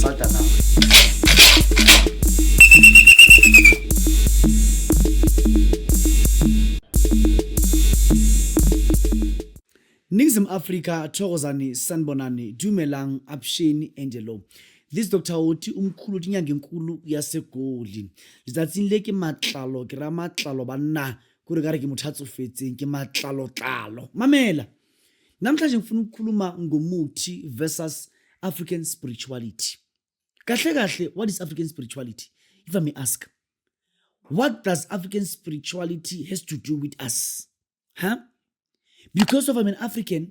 South Africa. Ningzim Africa, Thokozani, Sanbonani, Dumelang, Absheni, Angelo. This Dr. Oti umkhulu tinyanga enkulu yaseGoli. Litsatsing le ke matlalo, ke ra matlalo banna, kore gare ke motho a tsofetseng ke matlalo. Mamela. Namhlanje ngifuna ukukhuluma ngomuthi versus African spirituality. Kahle, what is African spirituality? If I may ask, what does African spirituality has to do with us? Huh? Because of I'm an African,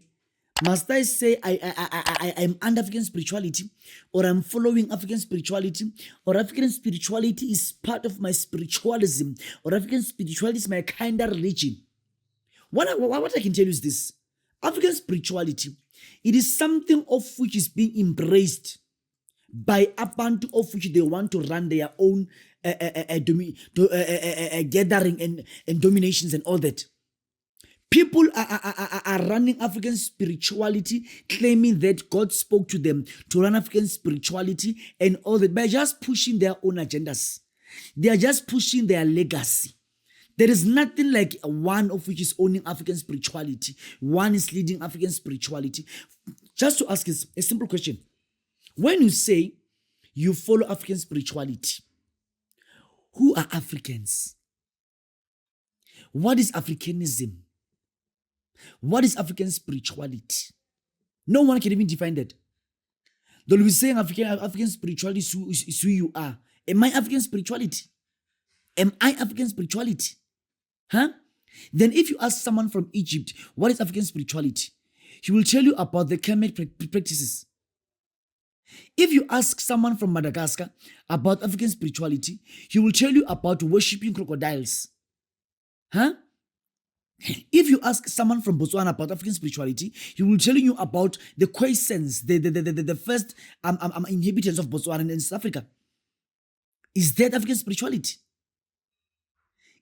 must I say I'm under African spirituality, or I'm following African spirituality, or African spirituality is part of my spiritualism, or African spirituality is my kind of religion? What I can tell you is this. African spirituality, it is something of which is being embraced by Abantu, of which they want to run their own gathering and dominations and all that. People are running African spirituality, claiming that God spoke to them to run African spirituality and all that, by just pushing their own agendas. They are just pushing their legacy. There is nothing like one of which is owning African spirituality. One is leading African spirituality. Just to ask a simple question. When you say you follow African spirituality, who are Africans? What is Africanism? What is African spirituality? No one can even define that. They'll be saying African spirituality is who you are. Am I African spirituality? Am I African spirituality? Huh? Then if you ask someone from Egypt, what is African spirituality? He will tell you about the Kemet practices. If you ask someone from Madagascar about African spirituality, he will tell you about worshipping crocodiles. Huh? If you ask someone from Botswana about African spirituality, he will tell you about the Khoisans, the first inhabitants of Botswana and South Africa. Is that African spirituality?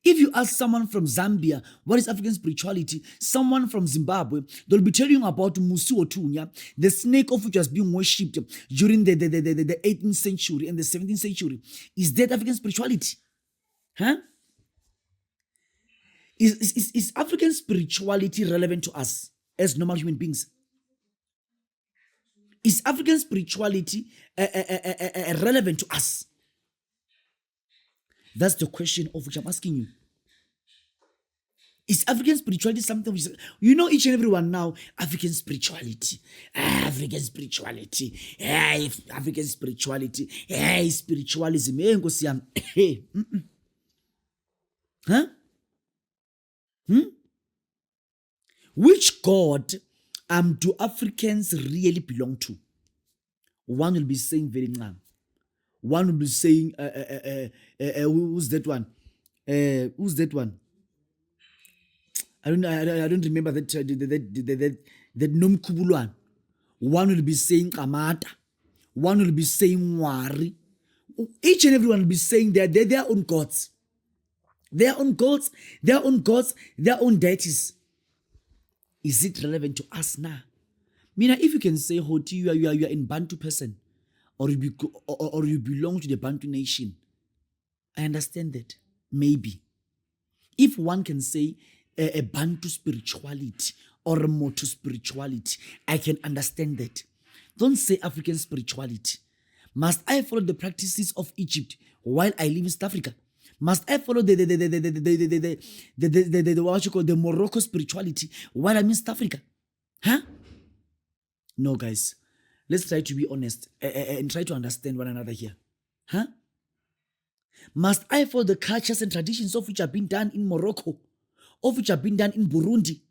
If you ask someone from Zambia, what is African spirituality? Someone from Zimbabwe, they'll be telling you about Musi Otunya, the snake of which was being worshipped during the 18th century and the 17th century. Is that African spirituality? Huh? Is African spirituality relevant to us as normal human beings? Is African spirituality relevant to us? That's the question of which I'm asking you. Is African spirituality something which, you know, each and everyone now, African spirituality, African spirituality, African spirituality, spiritualism, huh? Which God do Africans really belong to? One will be saying very ngam. One will be saying who's that one? Who's that one? I don't remember that Nom Kubulwan. One will be saying Kamata. One will be saying Wari. Each and everyone will be saying they're their own gods. Their own gods, their own gods, their own deities. Is it relevant to us now? Mina, if you can say, Hoti, you are in Bantu person, or you belong to the Bantu nation, I understand that. Maybe. If one can say a Bantu spirituality or a Motu spirituality, I can understand that. Don't say African spirituality. Must I follow the practices of Egypt while I live in South Africa? Must I follow the what you call the Morocco spirituality while I'm in South Africa? Huh? No, guys. Let's try to be honest and try to understand one another here. Huh? Must I follow the cultures and traditions of which have been done in Morocco, of which have been done in Burundi,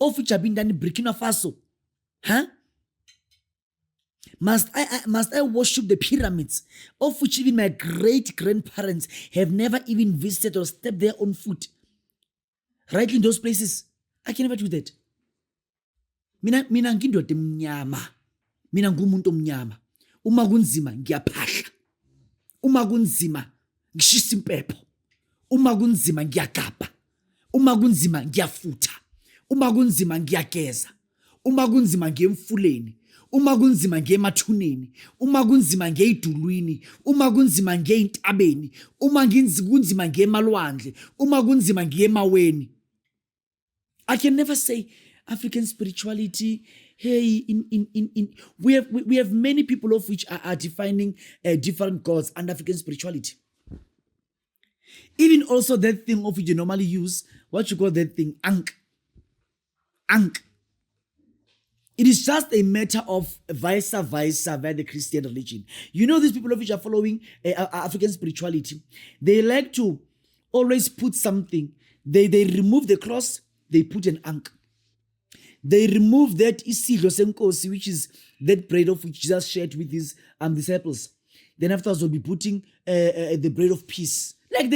of which have been done in Burkina Faso? Huh? Must I worship the pyramids, of which even my great-grandparents have never even visited or stepped their own foot? Right in those places. I can never do that. Mina ngindoda emnyama. Mina ngumuntu omnyama. Uma kunzima ngiyaphahla. Uma kunzima ngishisa impepho. Uma kunzima ngiyagabha. Uma kunzima ngiyafutha. Uma kunzima ngiyageza. Uma kunzima ngiye emfuleni. uma kunzima ngemathuneni, uma kunzima ngeyidulwini, uma kunzima ngeintabeni, uma kunzima ngemalwandle, uma kunzima ngemaweni. I can never say African spirituality. Hey, we have many people of which are defining different gods and African spirituality. Even also that thing of which you normally use, what you call that thing, Ankh. It is just a matter of vice versa via the Christian religion. You know, these people of which are following African spirituality, they like to always put something. They remove the cross, they put an Ankh. They remove that isidlo senkosi, which is that bread of which Jesus shared with his disciples. Then afterwards, they'll be putting the bread of peace. Like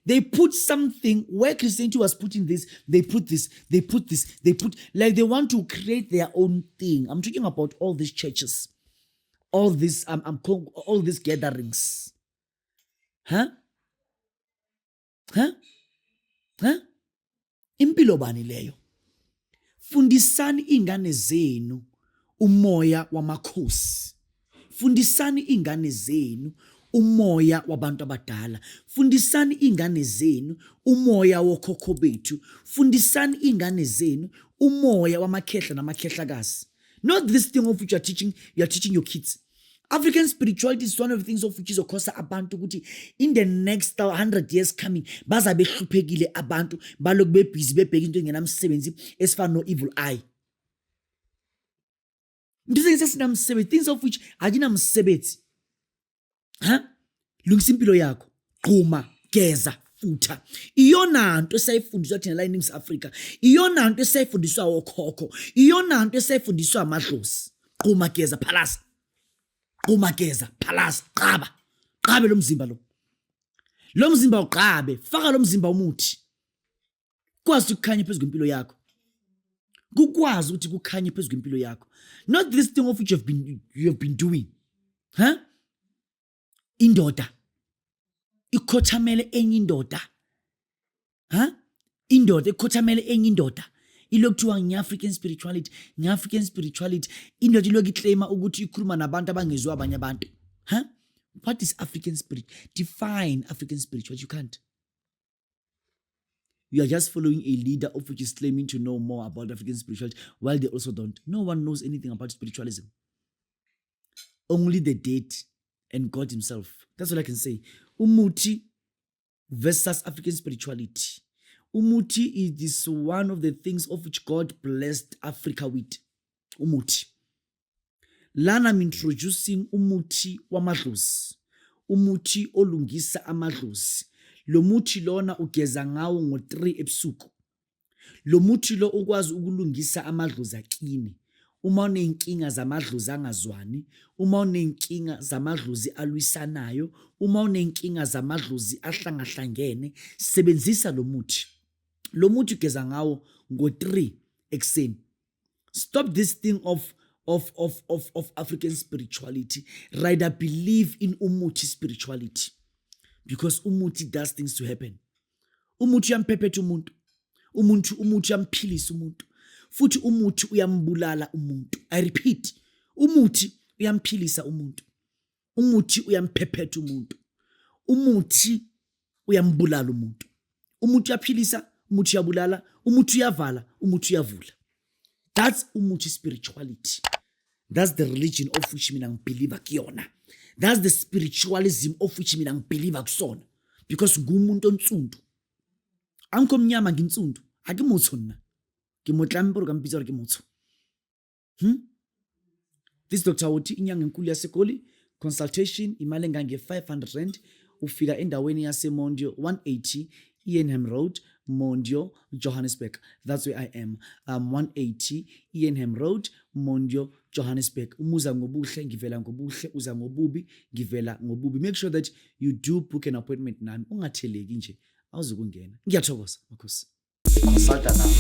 they put something where Christianity was putting this, they put this, they put this, they put, like they want to create their own thing. I'm talking about all these churches, all these all these gatherings. Impilo bani leyo? Fundisani ingane zenu umoya wamakhosi. Fundisani ingane zenu umoya wabantu abadala. Fundisani ingane zenu umoya wokhokho bethu. Fundisani ingane zenu umoya wamakhehla namakhehlakazi. Not this thing of which you are teaching your kids. African spirituality is one of the things of which is okhosa abantu ukuthi in the next 100 years coming bazabe hluphekile abantu baloku bebhizi bebheka into engenamsebenzi esifana no evil eye. Ndizenge sesinamsebenzi, things of which ajinamsebenzi. Lungisa impilo yakho, qhuma, geza, futha. Iyona nto esayifundiswa thina la eNingizimu Afrika. Iyona nto esayifundiswa okhokho. Iyona nto esayifundiswa amadlozi. Qhuma, geza, phalasa. Qhuma, geza, phalasa, qaba. Qabe lo mzimba lo. Lo mzimba uqabe, faka lo mzimba umuthi. Kwazi ukukhanya phezulu kwempilo yakho. Kukwazi ukuthi kukhanye phezulu kwempilo yakho. Not this thing of which you have been doing. Indoda ikhothamele enye indoda. Indoda ikhothamele enye indoda. Ilokuthiwa nge-African spirituality, nge-African spirituality. Indoda ilokhu iclaima ukuthi ikhuluma nabantu abangezwa abanye abantu. What is African spirit? Define African spirituality. You can't. You are just following a leader of which is claiming to know more about African spirituality while they also don't. No one knows anything about spiritualism. Only the dead and God himself. That's all I can say. Umuti versus African spirituality. Umuti is one of the things of which God blessed Africa with. Umuti. Lana I'm introducing umuti wamadlozi. Umuti olungisa amadlozi. Lo muthi lona ugeza ngawo ngo3 ebusuku. Lo muthi lo ukwazi ukulungisa amadlozi akini. Uma unenkinga zamadlozi angazwani, uma unenkinga zamadlozi alwisanayo, uma unenkinga zamadlozi ahlangahlangene, sebenzisa lo muthi. Lo muthi ugeza ngawo ngo3 ekseni. Stop this thing of African spirituality. Rather believe in umuthi spirituality. Because umuthi does things to happen. Umuthi uyampephetha umuntu. Umuthi uyamphilisa umuntu. Futhi umuthi uyambulala umuntu. I repeat, umuthi uyamphilisa umuntu. Umuthi uyampephetha umuntu. Umuthi uyambulala umuntu. Umuthi uyaphilisa, umuthi uyabulala, umuthi uyavala, umuthi uyavula. That's umuthi spirituality. That's the religion of which mina ngibelieve kuyona. That's the spiritualism of which mina ngibelieve kusona. Because ngumuntu onsundu. Angikho mnyama nginsundu. Akimotho nina. Ngimotlamporo kampizwa kimotho. This Dr. Uthi inyanga enkulu yaseGoli, consultation imali engange 500 rand, ufika endaweni yaseMondio 180 Ienham Road, Mondio, Johannesburg. That's where I am. 180 Ienham Road, Mondio, Johannesburg. Umuza ngobuhle, ngivela ngobuhle, uza ngobubi, ngivela ngobubi. Make sure that you do book an appointment nami. Ungatheleki nje, awuzukungena. Ngiyathokoza, makhosi. Consulta nawe.